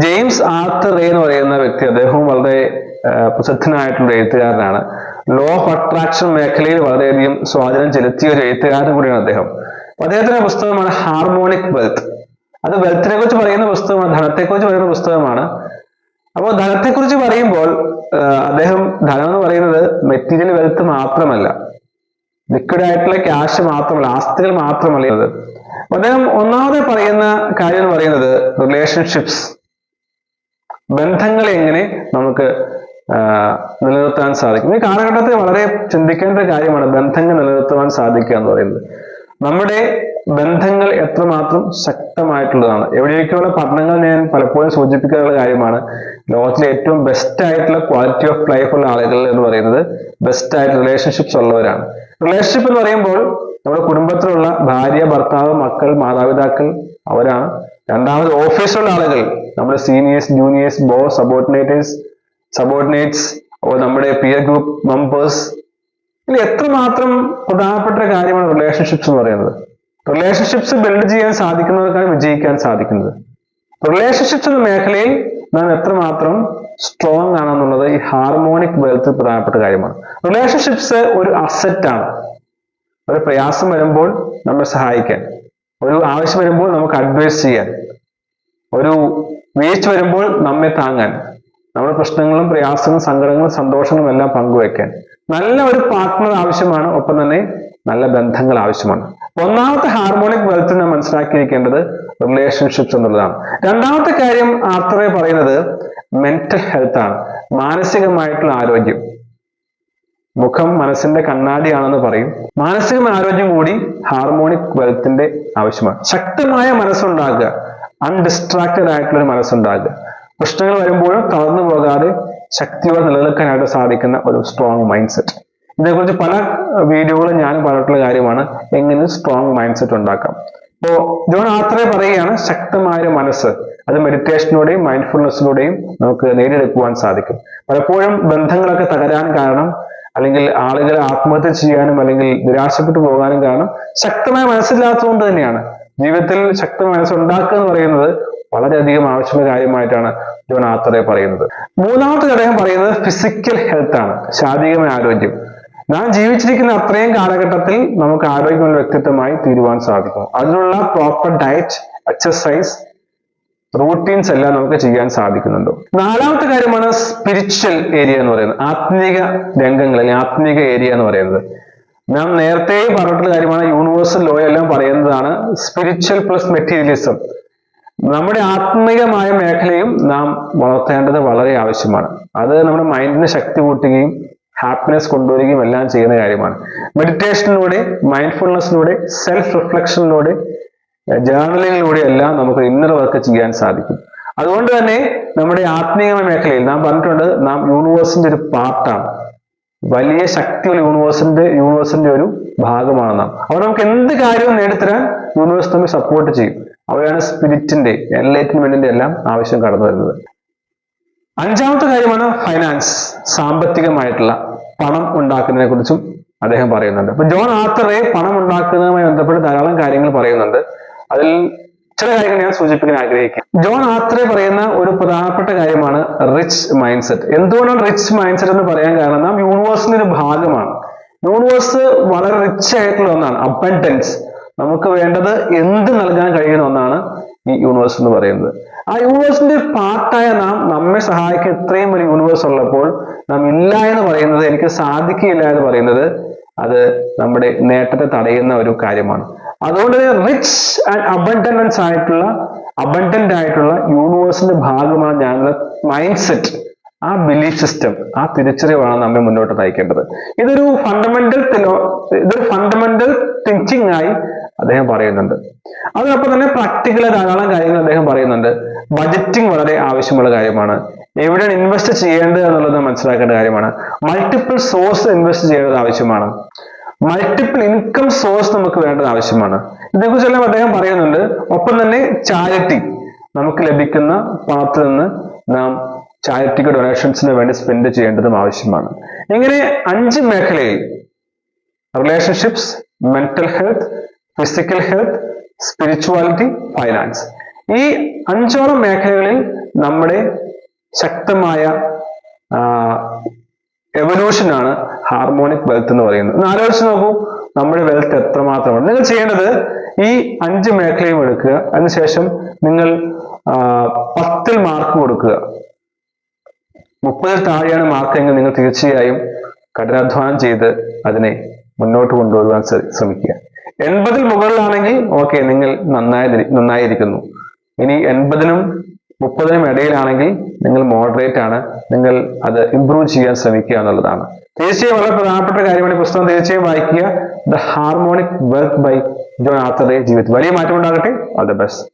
James Arthur ray എന്ന് പറയുന്ന വ്യക്തി, അദ്ദേഹവും വളരെ പ്രസിദ്ധനായിട്ടുള്ള എഴുത്തുകാരനാണ്. ലോ ഓഫ് അട്രാക്ഷൻ മേഖലയിൽ വളരെയധികം സ്വാധീനം ചെലുത്തിയ ഒരു എഴുത്തുകാരൻ കൂടിയാണ് അദ്ദേഹം. അദ്ദേഹത്തിന്റെ പുസ്തകമാണ് ഹാർമോണിക് വെൽത്ത്. അത് വെൽത്തിനെ കുറിച്ച് പറയുന്ന പുസ്തകമാണ്, ധനത്തെക്കുറിച്ച് പറയുന്ന പുസ്തകമാണ്. അപ്പോൾ ധനത്തെക്കുറിച്ച് പറയുമ്പോൾ അദ്ദേഹം ധനം എന്ന് പറയുന്നത് മെറ്റീരിയൽ വെൽത്ത് മാത്രമല്ല, ലിക്വിഡ് ആയിട്ടുള്ള ക്യാഷ് മാത്രമല്ല, ആസ്തികൾ മാത്രമല്ല ഇത്. അദ്ദേഹം ഒന്നാമത് പറയുന്ന കാര്യം എന്ന് പറയുന്നത് റിലേഷൻഷിപ്സ്, ബന്ധങ്ങളെ എങ്ങനെ നമുക്ക് നിലനിർത്താൻ സാധിക്കും. ഈ കാലഘട്ടത്തിൽ വളരെ ചിന്തിക്കേണ്ട കാര്യമാണ് ബന്ധങ്ങൾ നിലനിർത്തുവാൻ സാധിക്കുക എന്ന് പറയുന്നത്. നമ്മുടെ ബന്ധങ്ങൾ എത്രമാത്രം ശക്തമായിട്ടുള്ളതാണ്. എവിടെയൊക്കെയുള്ള പഠനങ്ങൾ ഞാൻ പലപ്പോഴും സൂചിപ്പിക്കാനുള്ള കാര്യമാണ്. ലോകത്തിലെ ഏറ്റവും ബെസ്റ്റ് ആയിട്ടുള്ള ക്വാളിറ്റി ഓഫ് ലൈഫ് ഉള്ള ആളുകൾ എന്ന് പറയുന്നത് ബെസ്റ്റ് ആയിട്ട് റിലേഷൻഷിപ്സ് ഉള്ളവരാണ്. റിലേഷൻഷിപ്പ് എന്ന് പറയുമ്പോൾ നമ്മുടെ കുടുംബത്തിലുള്ള ഭാര്യ, ഭർത്താവ്, മക്കൾ, മാതാപിതാക്കൾ അവരാണ്. രണ്ടാമത് ഓഫീസിലുള്ള ആളുകൾ, നമ്മുടെ സീനിയേഴ്സ്, ജൂനിയേഴ്സ്, ബോസ്, സബോർഡിനേറ്റ്സ്, നമ്മുടെ പിയർ ഗ്രൂപ്പ് മെമ്പേഴ്സ്. ഇതിൽ എത്രമാത്രം പ്രധാനപ്പെട്ട കാര്യമാണ് റിലേഷൻഷിപ്സ് എന്ന് പറയുന്നത്. റിലേഷൻഷിപ്സ് ബിൽഡ് ചെയ്യാൻ സാധിക്കുന്നവർക്കാണ് വിജയിക്കാൻ സാധിക്കുന്നത്. റിലേഷൻഷിപ്സ് എന്ന മേഖലയിൽ നാം എത്രമാത്രം സ്ട്രോങ് ആണെന്നുള്ളത് ഈ ഹാർമോണിക് വെൽത്ത് പ്രധാനപ്പെട്ട കാര്യമാണ്. റിലേഷൻഷിപ്സ് ഒരു അസറ്റാണ്. ഒരു പ്രയാസം വരുമ്പോൾ നമ്മെ സഹായിക്കാൻ, ഒരു ആവശ്യം വരുമ്പോൾ നമുക്ക് അഡ്വൈസ് ചെയ്യാൻ, ഒരു വീഴ്ച വരുമ്പോൾ നമ്മെ താങ്ങാൻ, നമ്മുടെ പ്രശ്നങ്ങളും പ്രയാസങ്ങളും സങ്കടങ്ങളും സന്തോഷങ്ങളും എല്ലാം പങ്കുവെക്കാൻ നല്ല ഒരു പാർട്ട്ണർ ആവശ്യമാണ്. ഒപ്പം തന്നെ നല്ല ബന്ധങ്ങൾ ആവശ്യമാണ്. ഒന്നാമത്തെ ഹാർമോണിക് വെൽത്ത് നാം മനസ്സിലാക്കിയിരിക്കേണ്ടത് റിലേഷൻഷിപ്സ് എന്നുള്ളതാണ്. രണ്ടാമത്തെ കാര്യം ആർത്തർ റേ പറയുന്നത് മെന്റൽ ഹെൽത്ത് ആണ്, മാനസികമായിട്ടുള്ള ആരോഗ്യം. മുഖം മനസ്സിന്റെ കണ്ണാടിയാണെന്ന് പറയും. മാനസികമായ ആരോഗ്യം കൂടി ഹാർമോണിക് വെൽത്തിന്റെ ആവശ്യമാണ്. ശക്തമായ മനസ്സുണ്ടാകുക, അൺഡിസ്ട്രാക്റ്റഡ് ആയിട്ടുള്ള ഒരു മനസ്സുണ്ടാകുക, പ്രശ്നങ്ങൾ വരുമ്പോഴും തളർന്നു പോകാതെ ശക്തിയോടെ നിലനിൽക്കാനായിട്ട് സാധിക്കുന്ന ഒരു സ്ട്രോങ് മൈൻഡ് സെറ്റ്. ഇതിനെക്കുറിച്ച് പല വീഡിയോകളും ഞാൻ പറഞ്ഞിട്ടുള്ള കാര്യമാണ്, എങ്ങനെ സ്ട്രോങ് മൈൻഡ് സെറ്റ് ഉണ്ടാക്കാം. അപ്പോ ജോൺ ആർത്തർ റേ പറയുകയാണ്, ശക്തമായ ഒരു മനസ്സ് അത് മെഡിറ്റേഷനിലൂടെയും മൈൻഡ്ഫുൾനെസ്സിലൂടെയും നമുക്ക് നേടിയെടുക്കുവാൻ സാധിക്കും. പലപ്പോഴും ബന്ധങ്ങളൊക്കെ തകരാൻ കാരണം, അല്ലെങ്കിൽ ആളുകൾ ആത്മഹത്യ ചെയ്യാനും അല്ലെങ്കിൽ നിരാശപ്പെട്ടു പോകാനും കാരണം ശക്തമായ മനസ്സില്ലാത്തതുകൊണ്ട് തന്നെയാണ്. ജീവിതത്തിൽ ശക്തമായ മനസ്സ് ഉണ്ടാക്കുക എന്ന് പറയുന്നത് വളരെയധികം ആവശ്യമുള്ള കാര്യമായിട്ടാണ് ജോൺ ആർത്തർ റേ പറയുന്നത്. മൂന്നാമത്തെ അദ്ദേഹം പറയുന്നത് ഫിസിക്കൽ ഹെൽത്ത് ആണ്, ശാരീരികമായ ആരോഗ്യം. നാം ജീവിച്ചിരിക്കുന്ന അത്രയും കാലഘട്ടത്തിൽ നമുക്ക് ആരോഗ്യമുള്ള വ്യക്തിത്വമായി തീരുവാൻ സാധിക്കും. അതിനുള്ള പ്രോപ്പർ ഡയറ്റ്, എക്സസൈസ്, റൂട്ടീൻസ് എല്ലാം നമുക്ക് ചെയ്യാൻ സാധിക്കുന്നുണ്ട്. നാലാമത്തെ കാര്യമാണ് സ്പിരിച്വൽ ഏരിയ എന്ന് പറയുന്നത്, ആത്മീക രംഗങ്ങൾ അല്ലെങ്കിൽ ആത്മീക ഏരിയ എന്ന് പറയുന്നത്. നാം നേരത്തെ പറഞ്ഞിട്ടുള്ള കാര്യമാണ്, യൂണിവേഴ്സൽ ലോ എല്ലാം പറയുന്നതാണ് സ്പിരിച്വൽ പ്ലസ് മെറ്റീരിയലിസം. നമ്മുടെ ആത്മീകമായ മേഖലയും നാം വളർത്തേണ്ടത് വളരെ ആവശ്യമാണ്. അത് നമ്മുടെ മൈൻഡിന് ശക്തി കൂട്ടുകയും ഹാപ്പിനെസ് കൊണ്ടുവരികയും എല്ലാം ചെയ്യുന്ന കാര്യമാണ്. മെഡിറ്റേഷനിലൂടെ, മൈൻഡ്ഫുൾനെസ്സിലൂടെ, സെൽഫ് റിഫ്ലക്ഷനിലൂടെ, ജേർണലിങ്ങിലൂടെ എല്ലാം നമുക്ക് ഇന്നർ വർക്ക് ചെയ്യാൻ സാധിക്കും. അതുകൊണ്ട് തന്നെ നമ്മുടെ ആത്മീയ മേഖലയിൽ നാം പറഞ്ഞിട്ടുണ്ട്, നാം യൂണിവേഴ്സിന്റെ ഒരു പാർട്ടാണ്. വലിയ ശക്തിയുള്ള യൂണിവേഴ്സിന്റെ ഒരു ഭാഗമാണ് നാം. അപ്പോൾ നമുക്ക് എന്ത് കാര്യവും നേടിത്തരാൻ യൂണിവേഴ്സ് നമ്മെ സപ്പോർട്ട് ചെയ്യും. അവിടെയാണ് സ്പിരിറ്റിന്റെ, എൻലൈറ്റ്മെന്റിന്റെ എല്ലാം ആവശ്യം കടന്നു വരുന്നത്. അഞ്ചാമത്തെ കാര്യമാണ് ഫൈനാൻസ്, സാമ്പത്തികമായിട്ടുള്ള പണം ഉണ്ടാക്കുന്നതിനെ കുറിച്ചും അദ്ദേഹം പറയുന്നുണ്ട്. അപ്പൊ ജോൺ ആർത്തർ റേ പണം ഉണ്ടാക്കുന്നതുമായി ബന്ധപ്പെട്ട് ധാരാളം കാര്യങ്ങൾ പറയുന്നുണ്ട്. അതിൽ ചില കാര്യങ്ങൾ ഞാൻ സൂചിപ്പിക്കാൻ ആഗ്രഹിക്കാം. ജോൺ ആർത്തർ റേ പറയുന്ന ഒരു പ്രധാനപ്പെട്ട കാര്യമാണ് റിച്ച് മൈൻഡ് സെറ്റ്. എന്തുകൊണ്ടാണ് റിച്ച് മൈൻഡ് സെറ്റ് എന്ന് പറയാൻ കാരണം, നാം യൂണിവേഴ്സിന്റെ ഒരു ഭാഗമാണ്. യൂണിവേഴ്സ് വളരെ റിച്ച് ആയിട്ടുള്ള ഒന്നാണ്, അബണ്ടൻസ്. നമുക്ക് വേണ്ടത് എന്ത് നൽകാൻ കഴിയുന്ന ഒന്നാണ് ഈ യൂണിവേഴ്സ് എന്ന് പറയുന്നത്. ആ യൂണിവേഴ്സിന്റെ പാർട്ടായ നാം, നമ്മെ സഹായിക്കുന്ന ഇത്രയും ഒരു യൂണിവേഴ്സ് ഉള്ളപ്പോൾ നാം ഇല്ല എന്ന് പറയുന്നത്, എനിക്ക് സാധിക്കില്ല എന്ന് പറയുന്നത്, അത് നമ്മുടെ നേട്ടത്തെ തടയുന്ന ഒരു കാര്യമാണ്. അതുകൊണ്ട് റിച്ച് ആൻഡ് അബണ്ടന്റ് ആയിട്ടുള്ള യൂണിവേഴ്സിന്റെ ഭാഗമാണ് ഞങ്ങളുടെ മൈൻഡ് സെറ്റ്. ആ ബിലീഫ് സിസ്റ്റം, ആ തിരിച്ചറിവാണ് നമ്മെ മുന്നോട്ട് നയിക്കേണ്ടത്. ഇതൊരു ഫണ്ടമെന്റൽ തിങ്കിങ് ആയി അദ്ദേഹം പറയുന്നുണ്ട്. അതിനൊപ്പം തന്നെ പ്രാക്ടിക്കൽ ധാരാളം കാര്യങ്ങൾ അദ്ദേഹം പറയുന്നുണ്ട്. ബജറ്റിംഗ് വളരെ ആവശ്യമുള്ള കാര്യമാണ്. എവിടെയാണ് ഇൻവെസ്റ്റ് ചെയ്യേണ്ടത് എന്നുള്ളത് മനസ്സിലാക്കേണ്ട കാര്യമാണ്. മൾട്ടിപ്പിൾ സോഴ്സ് ഇൻവെസ്റ്റ് ചെയ്യേണ്ടത് ആവശ്യമാണ്. മൾട്ടിപ്പിൾ ഇൻകം സോഴ്സ് നമുക്ക് വേണ്ടത് ആവശ്യമാണ്. ഇതിനെക്കുറിച്ചെല്ലാം അദ്ദേഹം പറയുന്നുണ്ട്. ഒപ്പം തന്നെ ചാരിറ്റി, നമുക്ക് ലഭിക്കുന്ന പണത്തിൽ നിന്ന് നാം ചാരിറ്റിക്ക് ഡൊണേഷൻസിന് വേണ്ടി സ്പെൻഡ് ചെയ്യേണ്ടതും ആവശ്യമാണ്. ഇങ്ങനെ 5 മേഖലയിൽ relationships, mental health, physical health, spirituality, finance, ഈ 5ഓളം മേഖലകളിൽ നമ്മുടെ ശക്തമായ എവല്യൂഷനാണ് ഹാർമോണിക് വെൽത്ത് എന്ന് പറയുന്നത്. ഒന്ന് ആലോചിച്ച് നോക്കൂ, നമ്മുടെ വെൽത്ത് എത്രമാത്രമാണ്. നിങ്ങൾ ചെയ്യേണ്ടത് ഈ 5 മേഖലയും എടുക്കുക, അതിനുശേഷം നിങ്ങൾ 10ൽ മാർക്ക് കൊടുക്കുക. 30ൽ താഴെയാണ് മാർക്ക് എങ്കിൽ നിങ്ങൾ തീർച്ചയായും കഠിനാധ്വാനം ചെയ്ത് അതിനെ മുന്നോട്ട് കൊണ്ടുവരുവാൻ ശ്രമിക്കുക. 80ൽ മുകളിലാണെങ്കിൽ ഓക്കെ, നിങ്ങൾ നന്നായിരിക്കുന്നു. ഇനി 80നും 30നും ഇടയിലാണെങ്കിൽ നിങ്ങൾ മോഡറേറ്റ് ആണ്, നിങ്ങൾ അത് ഇംപ്രൂവ് ചെയ്യാൻ ശ്രമിക്കുക എന്നുള്ളതാണ്. തീർച്ചയായും വളരെ പ്രധാനപ്പെട്ട കാര്യമാണ്. ഈ പുസ്തകം തീർച്ചയായും വായിക്കുക. The Harmonic Wealth by John Arthur. ജീവിതത്തിൽ വലിയ മാറ്റം ഉണ്ടാകട്ടെ. All the best.